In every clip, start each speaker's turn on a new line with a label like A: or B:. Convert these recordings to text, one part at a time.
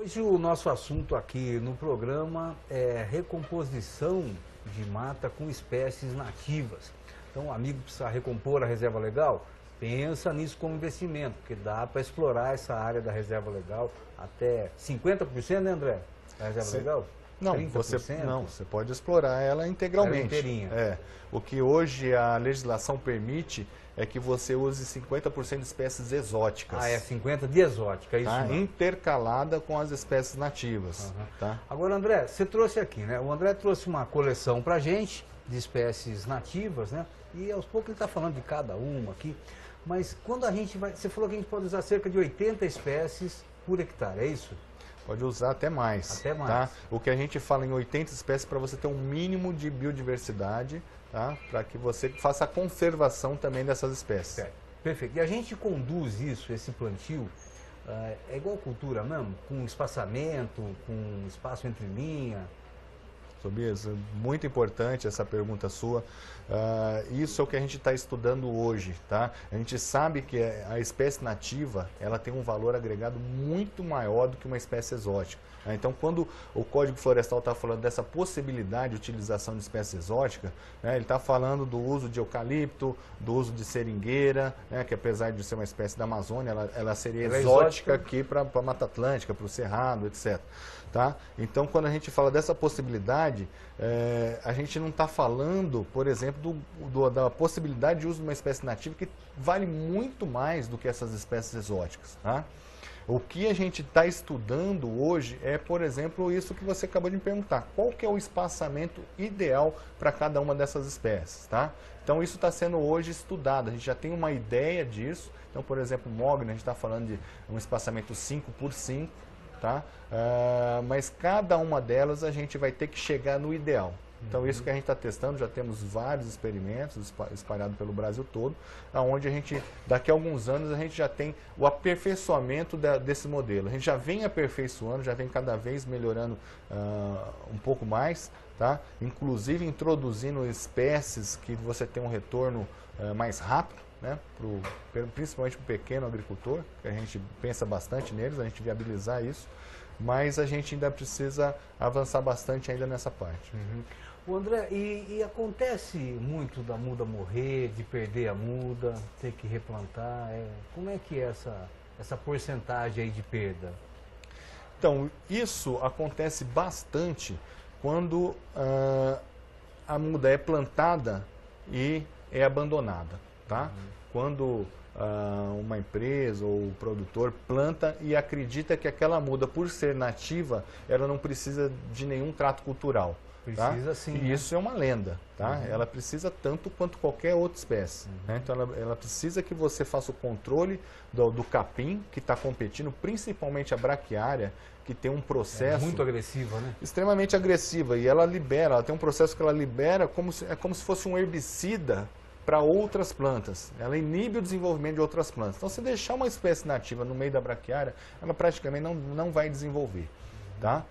A: Hoje o nosso assunto aqui no programa é recomposição de mata com espécies nativas. Então, o amigo precisa recompor a reserva legal, pensa nisso como investimento, porque dá para explorar essa área da reserva legal até 50%, né, André? Da reserva legal?
B: Não,
A: 30%?
B: você pode explorar ela integralmente.
A: Ela inteirinha.
B: O que hoje a legislação permite é que você use 50% de espécies exóticas.
A: Ah, é 50% de exótica, é isso
B: tá?
A: mesmo.
B: Intercalada com as espécies nativas.
A: Uhum.
B: Tá?
A: Agora, André, você trouxe aqui, né? O André trouxe uma coleção pra gente de espécies nativas, né? E aos poucos ele está falando de cada uma aqui. Mas quando a gente vai... Você falou que a gente pode usar cerca de 80 espécies por hectare, é isso?
B: Pode usar até mais.
A: Até mais.
B: Tá? O que a gente fala em 80 espécies para você ter um mínimo de biodiversidade, tá? Para que você faça a conservação também dessas espécies.
A: É, perfeito. E a gente conduz isso, esse plantio, é igual cultura mesmo? Com espaçamento, com espaço entre linha?
B: Tobias, muito importante essa pergunta sua. Isso é o que a gente está estudando hoje, tá? A gente sabe que a espécie nativa, ela tem um valor agregado muito maior do que uma espécie exótica. Então, quando o Código Florestal está falando dessa possibilidade de utilização de espécie exótica, né, ele está falando do uso de eucalipto, do uso de seringueira, né, que apesar de ser uma espécie da Amazônia, ela seria exótica aqui para a Mata Atlântica, para o Cerrado, etc. Tá? Então, quando a gente fala dessa possibilidade, a gente não está falando, por exemplo, da possibilidade de uso de uma espécie nativa que vale muito mais do que essas espécies exóticas. Tá? O que a gente está estudando hoje é, por exemplo, isso que você acabou de me perguntar. Qual que é o espaçamento ideal para cada uma dessas espécies? Tá? Então, isso está sendo hoje estudado. A gente já tem uma ideia disso. Então, por exemplo, o mogno, a gente está falando de um espaçamento 5 por 5. Tá? Mas cada uma delas a gente vai ter que chegar no ideal. Então, isso que a gente está testando, já temos vários experimentos espalhados pelo Brasil todo, onde a gente, daqui a alguns anos, a gente já tem o aperfeiçoamento desse modelo. A gente já vem aperfeiçoando, já vem cada vez melhorando um pouco mais, tá? Inclusive introduzindo espécies que você tem um retorno mais rápido, né? Principalmente para o pequeno agricultor, que a gente pensa bastante neles, a gente viabilizar isso, mas a gente ainda precisa avançar bastante ainda nessa parte.
A: Uhum. O André, e acontece muito da muda morrer, de perder a muda, ter que replantar, como é que é essa porcentagem aí de perda?
B: Então, isso acontece bastante quando a muda é plantada e é abandonada, tá? Quando uma empresa ou o produtor planta e acredita que aquela muda, por ser nativa, ela não precisa de nenhum trato cultural.
A: Precisa,
B: tá?
A: sim.
B: E isso é uma lenda, tá? Ela precisa tanto quanto qualquer outra espécie. Né? Então ela precisa que você faça o controle do capim, que está competindo, principalmente a braquiária, que tem um processo...
A: muito agressiva, né?
B: Extremamente agressiva. E ela tem um processo que ela libera como se fosse um herbicida para outras plantas. Ela inibe o desenvolvimento de outras plantas. Então, se deixar uma espécie nativa no meio da braquiária, ela praticamente não vai desenvolver. Tá?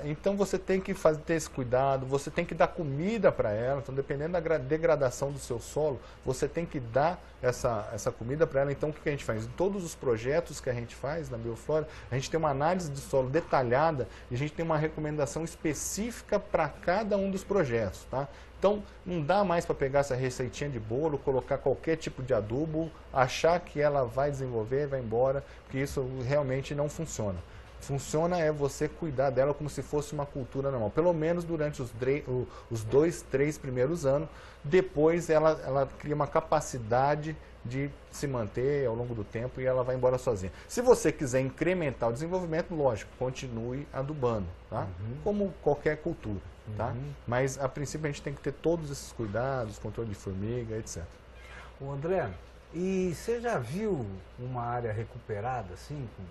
B: Então, você tem que ter esse cuidado, você tem que dar comida para ela. Então, dependendo da degradação do seu solo, você tem que dar essa comida para ela. Então, o que a gente faz? Em todos os projetos que a gente faz na Bioflora, a gente tem uma análise de solo detalhada e a gente tem uma recomendação específica para cada um dos projetos. Tá? Então, não dá mais para pegar essa receitinha de bolo, colocar qualquer tipo de adubo, achar que ela vai desenvolver, vai embora, porque isso realmente não funciona. Funciona é você cuidar dela como se fosse uma cultura normal, pelo menos durante os 2, 3 primeiros anos. Depois ela cria uma capacidade de se manter ao longo do tempo e ela vai embora sozinha. Se você quiser incrementar o desenvolvimento, lógico, continue adubando, tá? Como qualquer cultura. Tá? Mas a princípio a gente tem que ter todos esses cuidados, controle de formiga, etc.
A: O André, e você já viu uma área recuperada, assim, com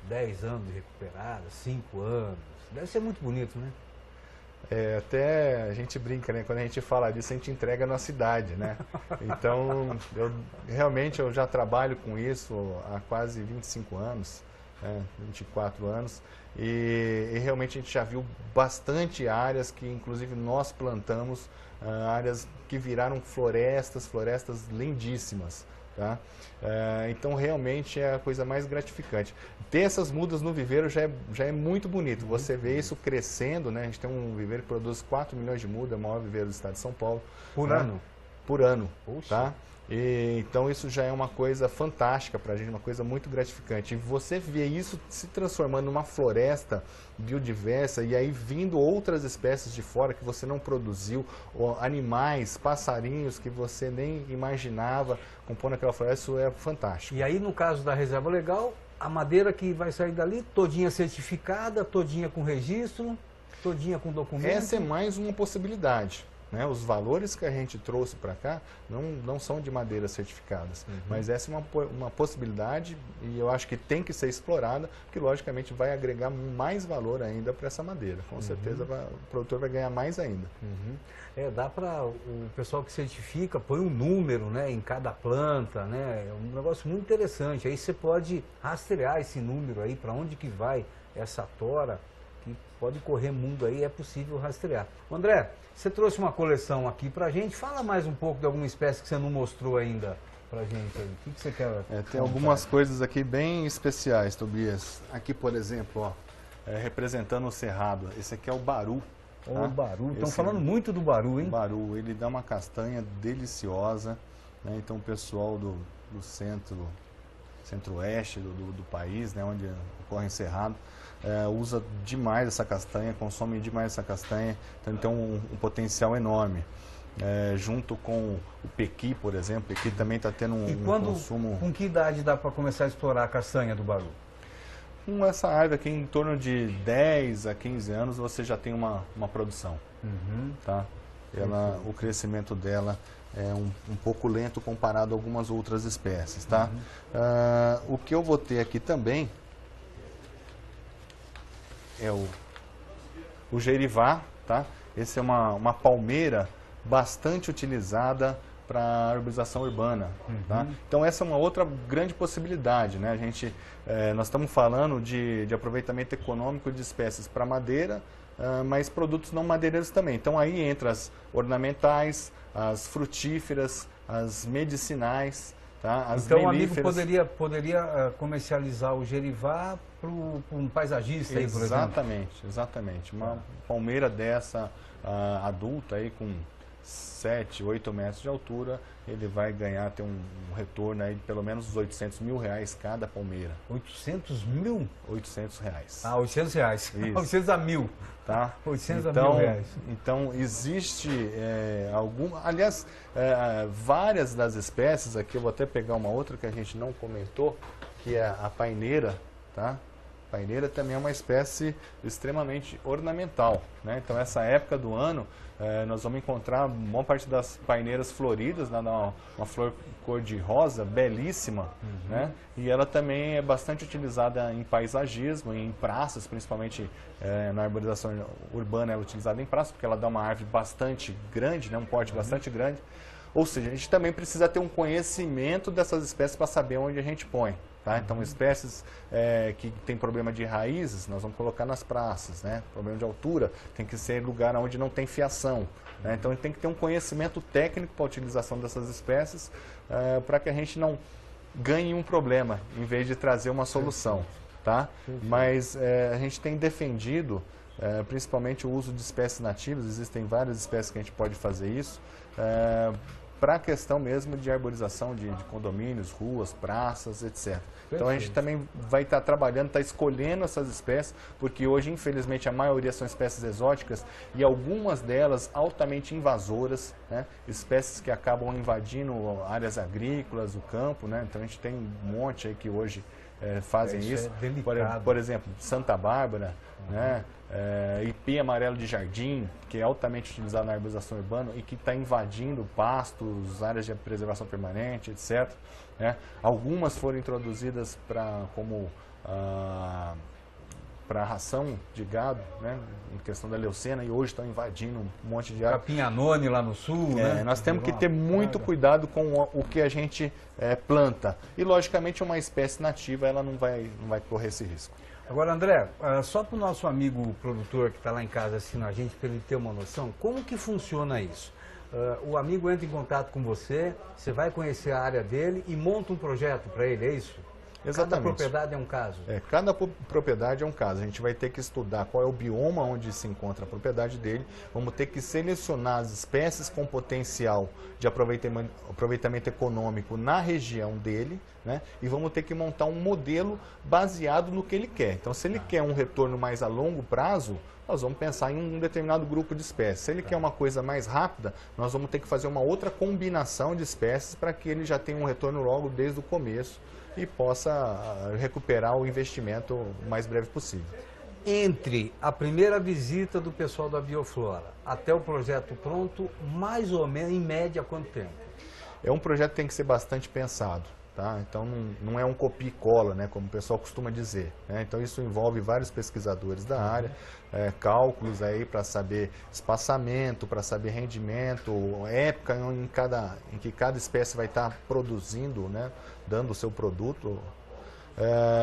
A: 10 anos de recuperada, 5 anos? Deve ser muito bonito, né?
B: Até a gente brinca, né? Quando a gente fala disso, a gente entrega na cidade, né? Então, realmente eu já trabalho com isso há quase 25 anos, 24 anos, e realmente a gente já viu bastante áreas que, inclusive, nós plantamos, áreas que viraram florestas lindíssimas. Tá? Então, realmente é a coisa mais gratificante. Ter essas mudas no viveiro já é muito bonito. Você vê isso crescendo, né? A gente tem um viveiro que produz 4 milhões de mudas, o maior viveiro do estado de São Paulo.
A: Por
B: né?
A: ano?
B: Por ano.
A: Poxa.
B: Tá? Então, isso já é uma coisa fantástica para a gente, uma coisa muito gratificante. E você vê isso se transformando numa floresta biodiversa e aí vindo outras espécies de fora que você não produziu, ou animais, passarinhos que você nem imaginava compondo aquela floresta, isso é fantástico.
A: E aí, no caso da reserva legal, a madeira que vai sair dali, todinha certificada, todinha com registro, todinha com documento?
B: Essa é mais uma possibilidade. Né? Os valores que a gente trouxe para cá não são de madeiras certificadas, mas essa é uma possibilidade e eu acho que tem que ser explorada, porque logicamente vai agregar mais valor ainda para essa madeira. Com certeza o produtor vai ganhar mais ainda.
A: Dá para o pessoal que certifica, põe um número, né, em cada planta, né? É um negócio muito interessante. Aí você pode rastrear esse número aí, para onde que vai essa tora, que pode correr mundo aí, é possível rastrear. André, você trouxe uma coleção aqui pra gente, fala mais um pouco de alguma espécie que você não mostrou ainda pra gente aí. O que você quer
B: tem algumas coisas aqui bem especiais, Tobias. Aqui, por exemplo, ó, representando o cerrado, esse aqui é o baru.
A: O baru, estão falando muito do baru, hein?
B: O baru, ele dá uma castanha deliciosa, né? Então o pessoal do centro-oeste do país, né, onde ocorre cerrado, usa demais essa castanha, consome demais essa castanha, então tem um potencial enorme. Junto com o pequi, por exemplo, o pequi também está tendo um consumo...
A: Com que idade dá para começar a explorar a castanha do baru?
B: Com essa árvore aqui, em torno de 10 a 15 anos, você já tem uma produção. Tá? O crescimento dela é um pouco lento comparado a algumas outras espécies. Tá? O que eu vou ter aqui também é o gerivá. Tá? Esse é uma palmeira bastante utilizada para a arborização urbana. Tá? Então essa é uma outra grande possibilidade. Né? Nós estamos falando de aproveitamento econômico de espécies para madeira, mas produtos não madeireiros também. Então aí entra as ornamentais, as frutíferas, as medicinais, tá? As
A: então melíferas. O amigo poderia comercializar o gerivá para um paisagista aí, por exemplo?
B: Exatamente. Uma palmeira dessa adulta aí com 7, 8 metros de altura, ele vai ganhar, ter um retorno aí de pelo menos uns R$800 mil cada palmeira.
A: 800 mil?
B: R$800.
A: R$800. Isso. 800 a 1000.
B: Tá?
A: 800 a R$1.000.
B: Então, existe aliás, várias das espécies, aqui eu vou até pegar uma outra que a gente não comentou, que é a paineira, tá? A paineira também é uma espécie extremamente ornamental, né? Então, essa época do ano, nós vamos encontrar a maior parte das paineiras floridas, uma flor cor-de-rosa, belíssima, né? E ela também é bastante utilizada em paisagismo, em praças, principalmente na arborização urbana, ela é utilizada em praças, porque ela dá uma árvore bastante grande, né? Um porte bastante grande. Ou seja, a gente também precisa ter um conhecimento dessas espécies para saber onde a gente põe. Tá? Então, espécies que têm problema de raízes, nós vamos colocar nas praças. Né? Problema de altura, tem que ser lugar onde não tem fiação. Né? Então, tem que ter um conhecimento técnico para a utilização dessas espécies, para que a gente não ganhe um problema, em vez de trazer uma solução. Tá? Mas a gente tem defendido, principalmente o uso de espécies nativas, existem várias espécies que a gente pode fazer isso, para a questão mesmo de arborização de condomínios, ruas, praças, etc. Então a gente também vai estar trabalhando, está escolhendo essas espécies, porque hoje, infelizmente, a maioria são espécies exóticas e algumas delas altamente invasoras, né? Espécies que acabam invadindo áreas agrícolas, o campo, né? Então a gente tem um monte aí que hoje fazem isso. Por exemplo, Santa Bárbara, né? Ipê amarelo de jardim, que é altamente utilizado na arborização urbana e que está invadindo pastos, áreas de preservação permanente, etc. Né? Algumas foram introduzidas como para ração de gado, né? Em questão da leucena, e hoje estão invadindo um monte de área.
A: Capim-Anone lá no sul, né?
B: Nós temos que ter muito cuidado com o que a gente planta. E, logicamente, uma espécie nativa ela não vai correr esse risco.
A: Agora, André, só para o nosso amigo produtor que está lá em casa assistindo a gente, para ele ter uma noção, como que funciona isso? o amigo entra em contato com você, você vai conhecer a área dele e monta um projeto para ele, é isso?
B: Exatamente.
A: Cada propriedade é um caso.
B: Cada propriedade é um caso. A gente vai ter que estudar qual é o bioma onde se encontra a propriedade dele. Vamos ter que selecionar as espécies com potencial de aproveitamento econômico na região dele, né? E vamos ter que montar um modelo baseado no que ele quer. Então, se ele quer um retorno mais a longo prazo, nós vamos pensar em um determinado grupo de espécies. Se ele quer uma coisa mais rápida, nós vamos ter que fazer uma outra combinação de espécies para que ele já tenha um retorno logo desde o começo e possa recuperar o investimento o mais breve possível.
A: Entre a primeira visita do pessoal da Bioflora até o projeto pronto, mais ou menos, em média, quanto tempo?
B: É um projeto que tem que ser bastante pensado. Tá? Então não é um copia e cola, né, como o pessoal costuma dizer, né? Então isso envolve vários pesquisadores da área, cálculos aí para saber espaçamento, para saber rendimento, época em que cada espécie vai estar produzindo, né, dando o seu produto.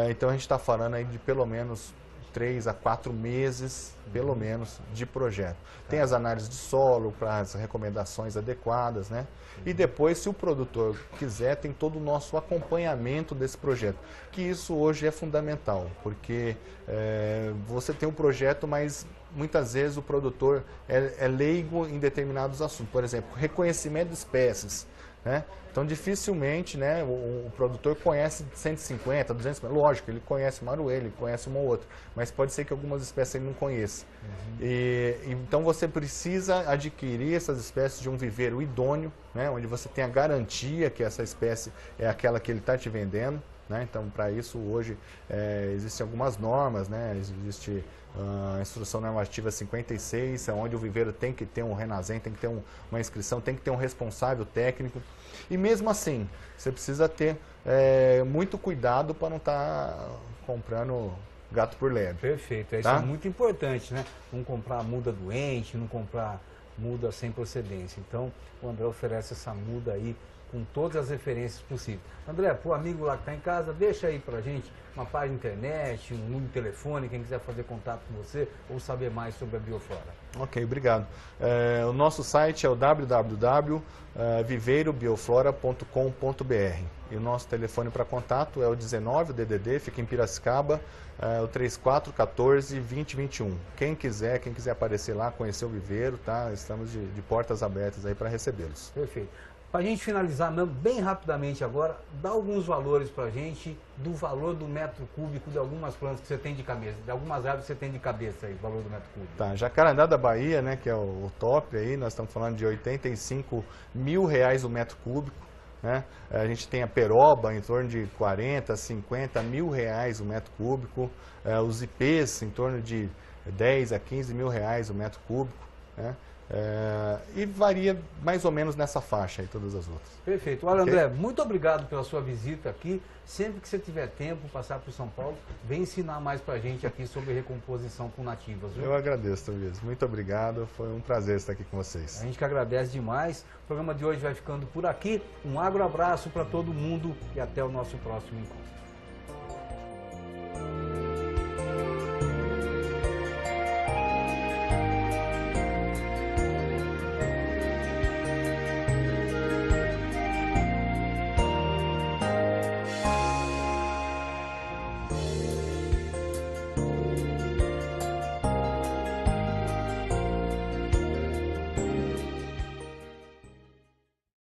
B: Então a gente está falando aí de pelo menos 3 a 4 meses, pelo menos, de projeto. Tem as análises de solo para as recomendações adequadas, né? E depois, se o produtor quiser, tem todo o nosso acompanhamento desse projeto, que isso hoje é fundamental, porque você tem um projeto, mas muitas vezes o produtor é leigo em determinados assuntos. Por exemplo, reconhecimento de espécies, né? Então, dificilmente, né, o produtor conhece 150, 250, lógico, ele conhece maruê, ele conhece uma ou outra, mas pode ser que algumas espécies ele não conheça. Então, você precisa adquirir essas espécies de um viveiro idôneo, né, onde você tem a garantia que essa espécie é aquela que ele está te vendendo, né? Então, para isso, hoje, existem algumas normas, né? Existe a Instrução Normativa 56, onde o viveiro tem que ter um RENASEM, tem que ter uma inscrição, tem que ter um responsável técnico. E mesmo assim, você precisa ter muito cuidado para não estar comprando gato por lebre.
A: Perfeito, isso é muito importante, né? Não comprar muda doente, não comprar muda sem procedência. Então, o André oferece essa muda aí com todas as referências possíveis. André, para o amigo lá que está em casa, deixa aí para a gente uma página internet, um número de telefone, quem quiser fazer contato com você ou saber mais sobre a Bioflora. Ok,
B: obrigado. O nosso site é o www.viveirobioflora.com.br e o nosso telefone para contato é o 19, o DDD, fica em Piracicaba, o 3414-2021. Quem quiser aparecer lá, conhecer o viveiro, tá? Estamos de portas abertas aí para recebê-los.
A: Perfeito. Para a gente finalizar mesmo, bem rapidamente agora, dá alguns valores para a gente do valor do metro cúbico de algumas plantas que você tem de cabeça, de algumas árvores que você tem de cabeça aí, o valor do metro cúbico.
B: Tá, Jacarandá da Bahia, né, que é o top aí, nós estamos falando de R$85 mil o metro cúbico, né? A gente tem a peroba em torno de 40, 50 mil reais o metro cúbico, os ipês em torno de 10 a 15 mil reais o metro cúbico, né? E varia mais ou menos nessa faixa aí, todas as outras.
A: Perfeito. Olha, André, muito obrigado pela sua visita aqui. Sempre que você tiver tempo, passar por São Paulo, vem ensinar mais pra gente aqui sobre recomposição com nativas. Viu?
B: Eu agradeço, Tobias. Muito obrigado. Foi um prazer estar aqui com vocês.
A: A gente que agradece demais. O programa de hoje vai ficando por aqui. Um abraço para todo mundo e até o nosso próximo encontro.